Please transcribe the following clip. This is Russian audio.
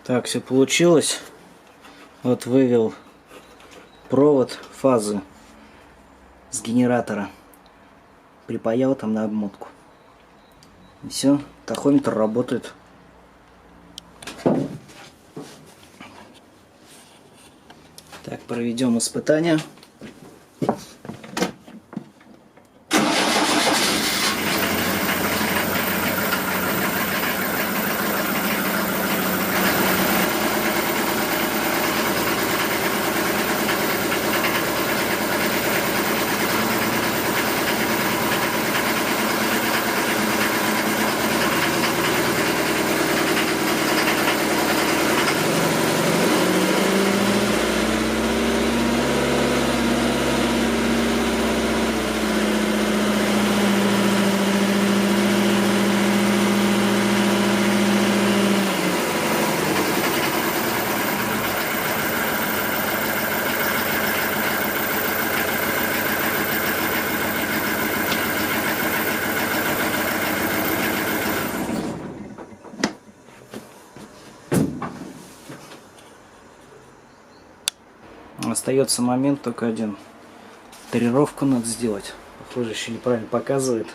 Так, все получилось. Вот вывел провод фазы с генератора. Припаял там на обмотку. И все, тахометр работает. Так, проведем испытания. Остается момент только один. Тарировку надо сделать. Похоже, еще неправильно показывает.